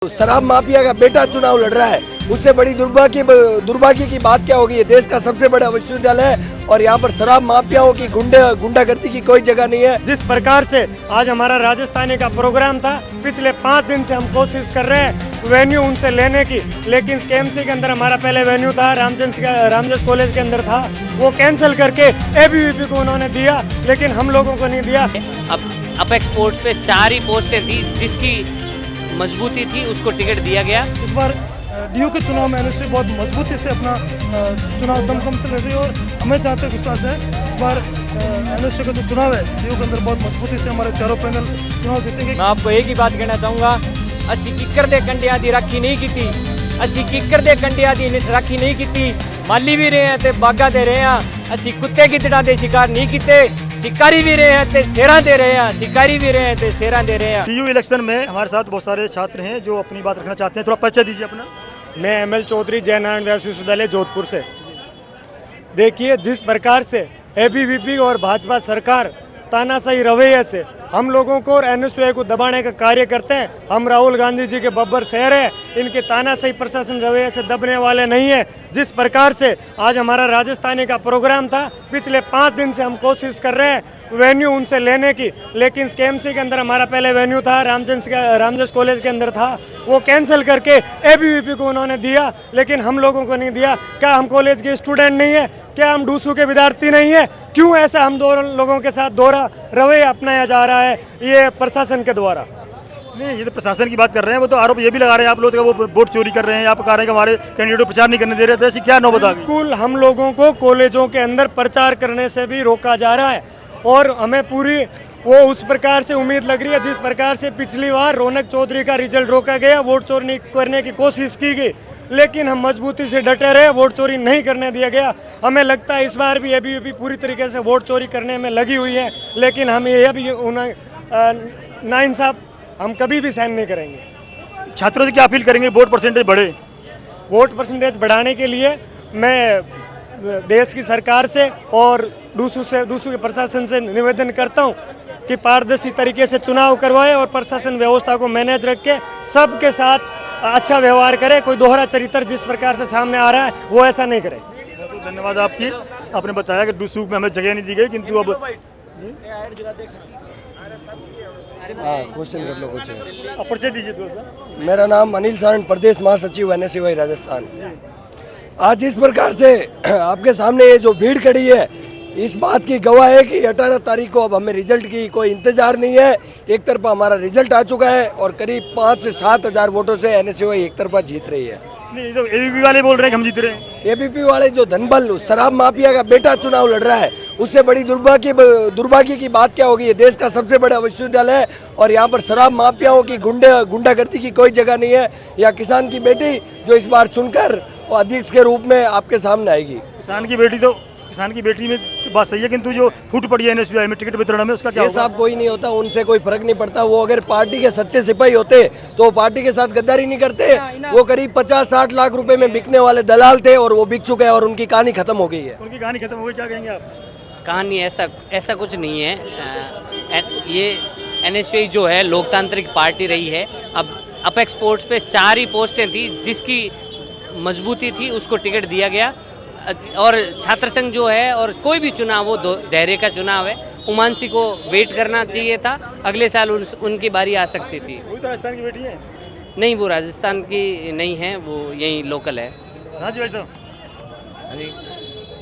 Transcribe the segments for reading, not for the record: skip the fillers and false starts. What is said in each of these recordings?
शराब माफिया का बेटा चुनाव लड़ रहा है, उससे बड़ी दुर्भाग्य की बात क्या होगी। ये देश का सबसे बड़ा विश्वविद्यालय है और यहाँ पर शराब माफियाओं की गुंडागर्दी की कोई जगह नहीं है। जिस प्रकार से आज हमारा राजस्थानी का प्रोग्राम था, पिछले 5 दिन से हम कोशिश कर रहे हैं वेन्यू उनसे लेने की, लेकिन केएमसी के अंदर हमारा पहले वेन्यू था, रामजस कॉलेज के अंदर था, वो कैंसिल करके एबीवीपी को उन्होंने दिया, लेकिन हम लोगों को नहीं दिया। अब अपेक्स स्पोर्ट्स पे 4 ही पोस्टें थी, जिसकी मजबूती थी उसको टिकट दिया गया। इस बार डीयू के चुनाव में एनएसयू बहुत मजबूती से अपना चुनाव दमखम से लड़ रही है और हमें जहाँ तक विश्वास है इस बार एनएसयू का जो चुनाव है डीयू के अंदर बहुत मजबूती से हमारे चारों पैनल चुनाव जीतेंगे। मैं आपको एक ही बात कहना चाहूँगा, असी किक्कर दे कंडिया दी राखी नहीं की, असी किक्कर दे कंडिया दी राखी नहीं की, माली भी रहे हैं ते बागा दे रहे हैं, असी कुत्ते गिद्धड़ा दे शिकार नहीं किते, शिकारी भी रहे हैं ते शेरा दे रहे हैं, शिकारी भी रहे हैं ते शेरा दे रहे हैं। टीयू इलेक्शन में हमारे साथ बहुत सारे छात्र हैं जो अपनी बात रखना चाहते हैं, थोड़ा परिचय दीजिए अपना। मैं एमएल चौधरी जय नारायण व्यास विश्वविद्यालय जोधपुर से। देखिए, जिस प्रकार से एबीवीपी और भाजपा सरकार तानाशाही रवैये से हम लोगों को और एनएसयूआई को दबाने का कार्य करते हैं। हम राहुल गांधी जी के बब्बर शहर है, इनके तानाशाही प्रशासन रवैये से दबने वाले नहीं है। जिस प्रकार से आज हमारा राजस्थानी का प्रोग्राम था, पिछले 5 दिन से हम कोशिश कर रहे हैं वेन्यू उनसे लेने की, लेकिन केएमसी के अंदर हमारा पहले वेन्यू था, रामजस कॉलेज के अंदर था, वो कैंसिल करके एबीवीपी को उन्होंने दिया, लेकिन हम लोगों को नहीं दिया। क्या हम कॉलेज के स्टूडेंट नहीं है? क्या हम डूसू के विद्यार्थी नहीं है? क्यों ऐसा हम दोनों लोगों के साथ दोहरा रवैया अपनाया जा रहा है ये प्रशासन के द्वारा? नहीं, ये तो प्रशासन की बात कर रहे हैं, वो तो आरोप ये भी लगा रहे हैं आप लोग वो वोट चोरी कर रहे हैं, आप कह रहे हैं कि हमारे कैंडिडेट को प्रचार नहीं करने दे रहे थे। ऐसी क्या नौबत आ गई? बिल्कुल, हम लोगों को कॉलेजों के अंदर प्रचार करने से भी रोका जा रहा है और हमें पूरी वो उस प्रकार से उम्मीद लग रही है जिस प्रकार से पिछली बार रौनक चौधरी का रिजल्ट रोका गया, वोट चोरी करने की कोशिश की गई, लेकिन हम मजबूती से डटे रहे, वोट चोरी नहीं करने दिया गया। हमें लगता है इस बार भी एबीवीपी पूरी तरीके से वोट चोरी करने में लगी हुई है, लेकिन हम ये भी नाइंसाफ हम कभी भी सहन नहीं करेंगे। छात्रों से क्या अपील करेंगे वोट परसेंटेज बढ़े? वोट परसेंटेज बढ़ाने के लिए मैं देश की सरकार से और डूसू के प्रशासन से निवेदन करता हूं कि पारदर्शी तरीके से चुनाव करवाए और प्रशासन व्यवस्था को मैनेज रख के सबके साथ अच्छा व्यवहार करे। कोई दोहरा चरित्र जिस प्रकार से सामने आ रहा है वो ऐसा नहीं करे। धन्यवाद आपकी। आपने बताया कि डूसू में हमें जगह नहीं दी गई, किंतु अब क्वेश्चन कर लो कुछ। परिचय दीजिए थोड़ा सा। मेरा नाम अनिल सारण, प्रदेश महासचिव एनएसयूआई राजस्थान। आज इस प्रकार से आपके सामने ये जो भीड़ खड़ी है, इस बात की गवाह है कि 18 तारीख को अब हमें रिजल्ट की कोई इंतजार नहीं है। एक तरफा हमारा रिजल्ट आ चुका है और करीब 5 से 7 हजार वोटों से एनएसयूआई एक तरफा जीत रही है। नहीं, तो एबीवीपी वाले बोल रहे हैं कि हम जीत रहे हैं। एबीवीपी वाले जो धनबल शराब माफिया का बेटा चुनाव लड़ रहा है, उससे बड़ी दुर्भाग्य की बात क्या होगी। ये देश का सबसे बड़ा विश्वविद्यालय है और यहाँ पर शराब माफियाओं की गुंडागर्दी की कोई जगह नहीं है। या किसान की बेटी जो इस बार चुनकर अध्यक्ष के रूप में आपके सामने आएगी। किसान की बेटी में तो बात सही है, किंतु जो फूट पड़ी है एनएसयूआई में टिकट वितरण में, उसका क्या होगा? साहब कोई नहीं होता, उनसे कोई फर्क नहीं पड़ता। वो अगर पार्टी के सच्चे सिपाही होते तो वो पार्टी के साथ गद्दारी नहीं करते। वो करीब 50-60 लाख रुपए में बिकने वाले दलाल थे और वो बिक चुके हैं और उनकी कहानी खत्म हो गई है। उनकी कहानी खत्म हो गई, क्या कहेंगे आप? कहानी ऐसा कुछ नहीं है। ये एनएसयूआई जो है लोकतांत्रिक पार्टी रही है। अब अपेक्स स्पोर्ट्स पे 4 ही पोस्टें थी, जिसकी मजबूती थी उसको टिकट दिया गया। और छात्र संघ जो है और कोई भी चुनाव वो दायरे का चुनाव है, उमानसी को वेट करना चाहिए था, अगले साल उनकी बारी आ सकती थी। वो तो राजस्थान की बेटी है? नहीं, वो राजस्थान की नहीं है, वो यहीं लोकल है। हाँ जी भाई साहब। हाँ जी,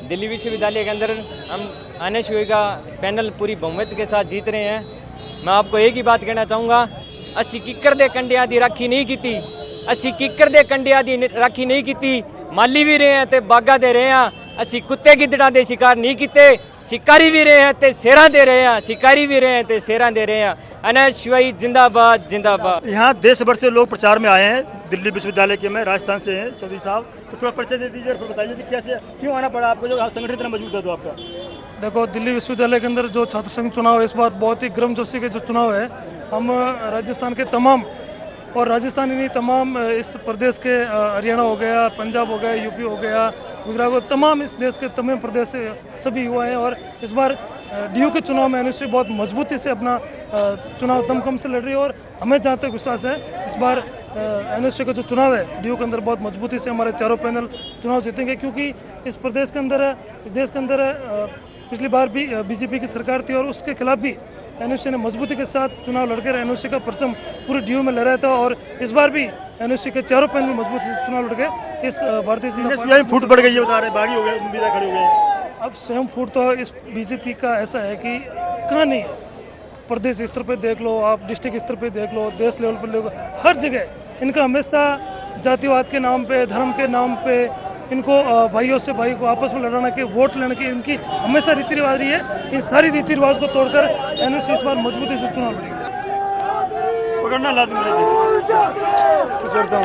दिल्ली विश्वविद्यालय के अंदर हम एनएसयूआई का पैनल पूरी बहुमत के साथ जीत रहे हैं। मैं आपको एक ही बात कहना चाहूँगा, असी किक्कर दे कंडिया दी राखी नहीं की, असी किक्कर दे कंडिया दी राखी नहीं की, माली भी रहे हैं ते बागा दे रहे हैं, असी कुत्ते गिद्धड़ा दे शिकार नहीं किते, शिकारी भी रहे हैं ते शेरा दे रहे हैं, शिकारी भी रहे हैं ते शेरा दे रहे हैं। एनएसयूआई जिंदाबाद जिंदाबाद। यहाँ देश भर से लोग प्रचार में आए हैं, दिल्ली विश्वविद्यालय के में राजस्थान से हैं चौधरी साहब, तो थोड़ा परिचय दे दीजिए और फिर बताइए कैसे क्यों आना पड़ा आपको, जो संगठन इतना मजबूत है तो आपका। देखो, दिल्ली विश्वविद्यालय के अंदर जो छात्र संघ चुनाव है इस बार बहुत ही गर्मजोशी के जो चुनाव है, हम राजस्थान के तमाम और राजस्थान ही नहीं तमाम इस प्रदेश के हरियाणा हो गया, पंजाब हो गया, यूपी हो गया, गुजरात हो, तमाम इस देश के तमाम प्रदेश से सभी युवा हैं और इस बार डीयू के चुनाव में एनएसयू बहुत मजबूती से अपना चुनाव दमखम से लड़ रही है और हमें जहाँ तक विश्वास है इस बार NSU का जो चुनाव है DU के अंदर बहुत मजबूती से हमारे चारों पैनल चुनाव जीतेंगे, क्योंकि इस प्रदेश के अंदर, इस देश के अंदर पिछली बार भी BJP की सरकार थी और उसके खिलाफ भी NSU ने मजबूती के साथ चुनाव लड़कर NSU का परचम पूरे DU में लहराया था, और इस बार भी NSU के चारों पैनल मजबूती से चुनाव लड़के इस भारतीय जनता NSU में फूट पड़ गई है, बता रहे बागी हो गए, उम्मीदें खड़ी हो गई। अब स्वयं फूट तो इस BJP का ऐसा है कि कहाँ नहीं है। प्रदेश स्तर पे देख लो, आप डिस्ट्रिक्ट स्तर पे देख लो, देश लेवल पर लो, हर जगह इनका हमेशा जातिवाद के नाम पे, धर्म के नाम पे, इनको भाइयों से भाई को आपस में लड़ाने के, वोट लेने की इनकी हमेशा रीति रिवाज रही है। इन सारी रीति रिवाज को तोड़कर NSU इस बार मजबूती से चुनाव लड़ेगी। पकड़ना लाजमी है। करता हूँ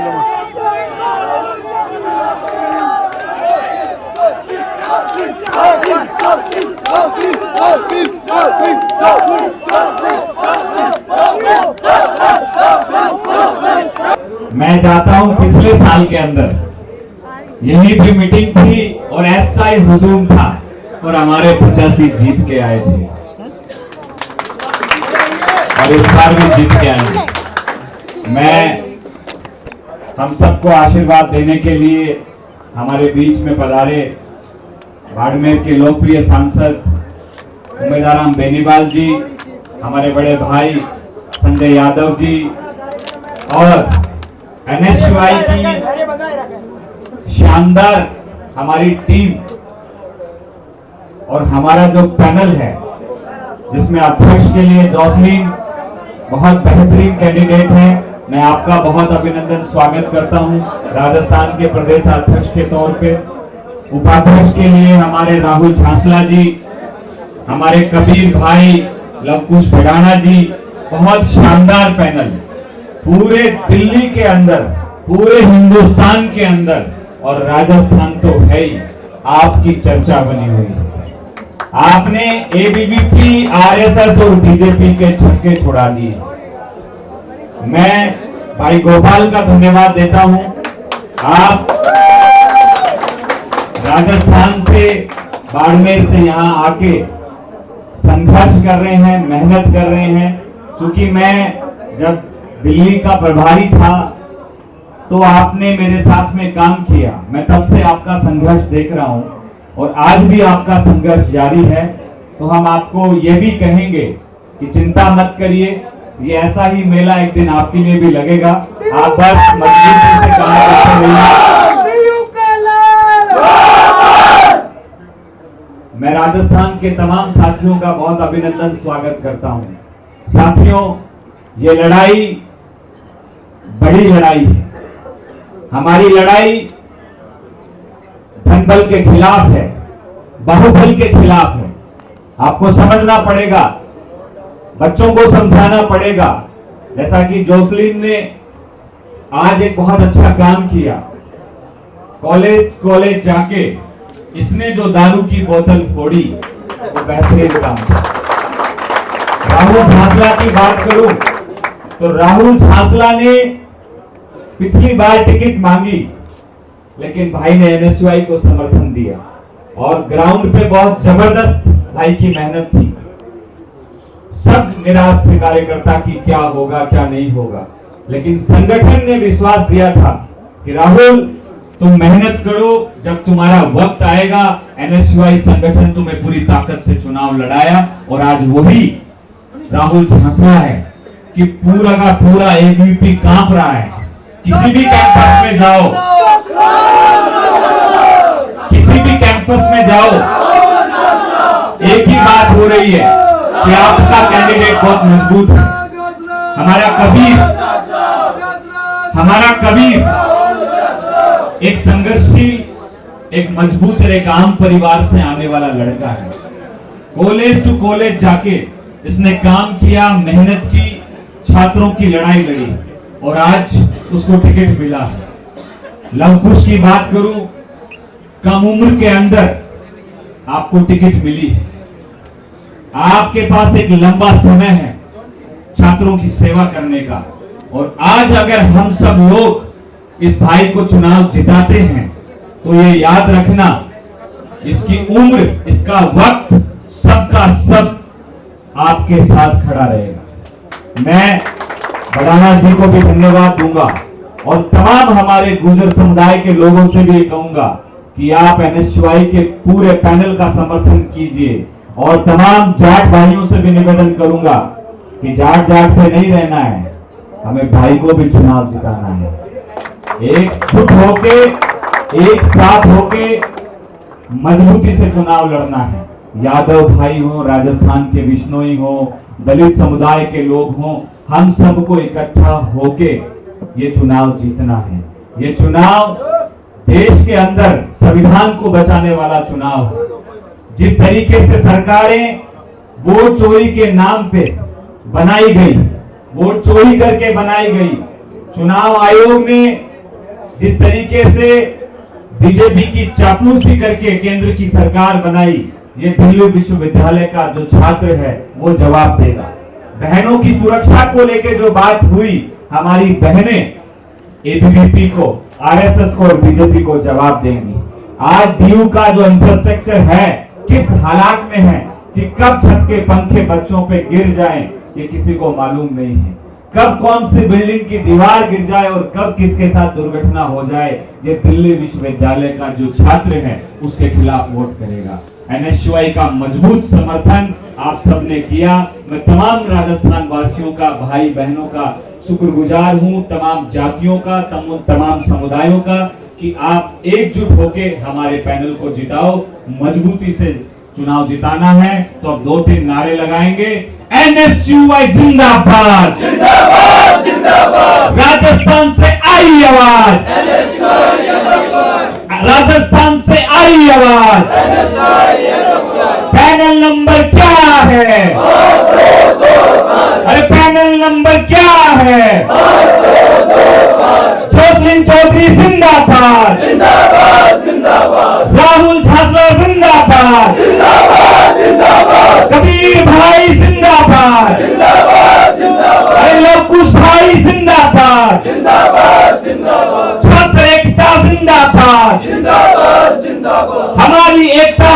मैं चाहता हूं पिछले साल के अंदर यही भी मीटिंग थी और ऐसा ही हुजूम था और हमारे प्रत्याशी जीत के आए थे और इस बार भी जीत के आएंगे। मैं हम सबको आशीर्वाद देने के लिए हमारे बीच में पधारे बाड़मेर के लोकप्रिय सांसद उम्मीदवार बेनीवाल जी, हमारे बड़े भाई संजय यादव जी और NSUI की शानदार हमारी टीम और हमारा जो पैनल है जिसमें अध्यक्ष के लिए जॉसलीन बहुत बेहतरीन कैंडिडेट है। मैं आपका बहुत अभिनंदन स्वागत करता हूं राजस्थान के प्रदेश अध्यक्ष के तौर पे। उपाध्यक्ष के लिए हमारे राहुल झांसला जी, हमारे कबीर भाई लवकुश भडाना जी, बहुत शानदार पैनल पूरे दिल्ली के अंदर, पूरे हिंदुस्तान के अंदर और राजस्थान तो है ही, आपकी चर्चा बनी हुई है। आपने ABVP, RSS और BJP के छक्के छुड़ा दिए। मैं भाई गोपाल का धन्यवाद देता हूं। आप राजस्थान से, बाड़मेर से यहां आके संघर्ष कर रहे हैं, मेहनत कर रहे हैं। क्योंकि मैं जब दिल्ली का प्रभारी था तो आपने मेरे साथ में काम किया, मैं तब से आपका संघर्ष देख रहा हूं और आज भी आपका संघर्ष जारी है। तो हम आपको ये भी कहेंगे कि चिंता मत करिए, ये ऐसा ही मेला एक दिन आपके लिए भी लगेगा। आप बस मजबूती से काम करते रहिए। मैं राजस्थान के तमाम साथियों का बहुत अभिनंदन स्वागत करता हूं। साथियों, ये लड़ाई बड़ी लड़ाई है। हमारी लड़ाई धनबल के खिलाफ है, बाहुबल के खिलाफ है। आपको समझना पड़ेगा, बच्चों को समझाना पड़ेगा। जैसा कि जोसलीन ने आज एक बहुत अच्छा काम किया, कॉलेज जाके इसने जो दारू की बोतल फोड़ी वो बेहतरीन काम था। राहुल झांसला की बात करूं तो राहुल झांसला ने पिछली बार टिकट मांगी लेकिन भाई ने NSUI को समर्थन दिया और ग्राउंड पे बहुत जबरदस्त भाई की मेहनत थी। सब निराश थे कार्यकर्ता की क्या होगा क्या नहीं होगा, लेकिन संगठन ने विश्वास दिया था कि राहुल तुम मेहनत करो, जब तुम्हारा वक्त आएगा NSUI संगठन तुम्हें पूरी ताकत से चुनाव लड़ाया। और आज वही राहुल झांसला है कि पूरा का पूरा ABVP कांप रहा है। किसी भी कैंपस में जाओ, किसी भी कैंपस में जाओ, एक ही बात हो रही है कि आपका कैंडिडेट बहुत मजबूत है। हमारा कबीर एक संघर्षशील, एक मजबूत और एक आम परिवार से आने वाला लड़का है। कॉलेज टू कॉलेज जाके इसने काम किया, मेहनत की, छात्रों की लड़ाई लड़ी और आज उसको टिकट मिला है। लवकुश की बात करूं, कम उम्र के अंदर आपको टिकट मिली है। आपके पास एक लंबा समय है छात्रों की सेवा करने का और आज अगर हम सब लोग इस भाई को चुनाव जिताते हैं तो ये याद रखना, इसकी उम्र, इसका वक्त, सबका सब आपके साथ खड़ा रहेगा। मैं भडाना जी को भी धन्यवाद दूंगा और तमाम हमारे गुर्जर समुदाय के लोगों से भी ये कहूंगा कि आप एनएसयूआई के पूरे पैनल का समर्थन कीजिए। और तमाम जाट भाइयों से भी निवेदन करूंगा कि जाट पे नहीं रहना है, हमें भाई को भी चुनाव जिताना है। एकजुट होके, एक साथ होके मजबूती से चुनाव लड़ना है। यादव भाई हो, राजस्थान के बिश्नोई हो, दलित समुदाय के लोग हों, हम सबको इकट्ठा होके ये चुनाव जीतना है। ये चुनाव देश के अंदर संविधान को बचाने वाला चुनाव है। जिस तरीके से सरकारें वोट चोरी के नाम पे बनाई गई, वोट चोरी करके बनाई गई, चुनाव आयोग ने जिस तरीके से बीजेपी की चापलूसी करके केंद्र की सरकार बनाई, ये दिल्ली विश्वविद्यालय का जो छात्र है वो जवाब देगा। बहनों की सुरक्षा को लेकर जो बात हुई, हमारी बहनें एबीवीपी को, आरएसएस को और बीजेपी को जवाब देंगी। आज डीयू का जो इंफ्रास्ट्रक्चर है किस हालात में है कि कब छत के पंखे बच्चों पे गिर जाएं ये किसी को मालूम नहीं है। कब कौन सी बिल्डिंग की दीवार गिर जाए और कब किसके साथ दुर्घटना हो जाए, ये दिल्ली विश्वविद्यालय का जो छात्र है उसके खिलाफ वोट करेगा। एनएसयूआई का मजबूत समर्थन आप सबने किया। मैं तमाम राजस्थान वासियों का, भाई बहनों का शुक्रगुजार हूं, तमाम जातियों का, तमाम समुदायों का, कि आप एकजुट होके हमारे पैनल को जिताओ। मजबूती से चुनाव जिताना है तो अब 2-3 नारे लगाएंगे। एनएसयूआई जिंदाबाद, जिंदाबाद, जिंदाबाद। राजस्थान से आई आवाज, राजस्थान से आई आवाज। पैनल नंबर क्या है? अरे पैनल नंबर क्या है? जोसलिन चौधरी जिंदाबाद, जिंदाबाद, जिंदाबाद। राहुल झासला जिंदाबाद, जिंदाबाद, जिंदाबाद। कबीर भाई जिंदाबाद, जिंदाबाद, जिंदाबाद। अरे लवकुश भाई जिंदाबाद, जिंदाबाद, जिंदाबाद। छात्र एकता जिंदाबाद, जिंदाबाद, जिंदाबाद। हमारी एकता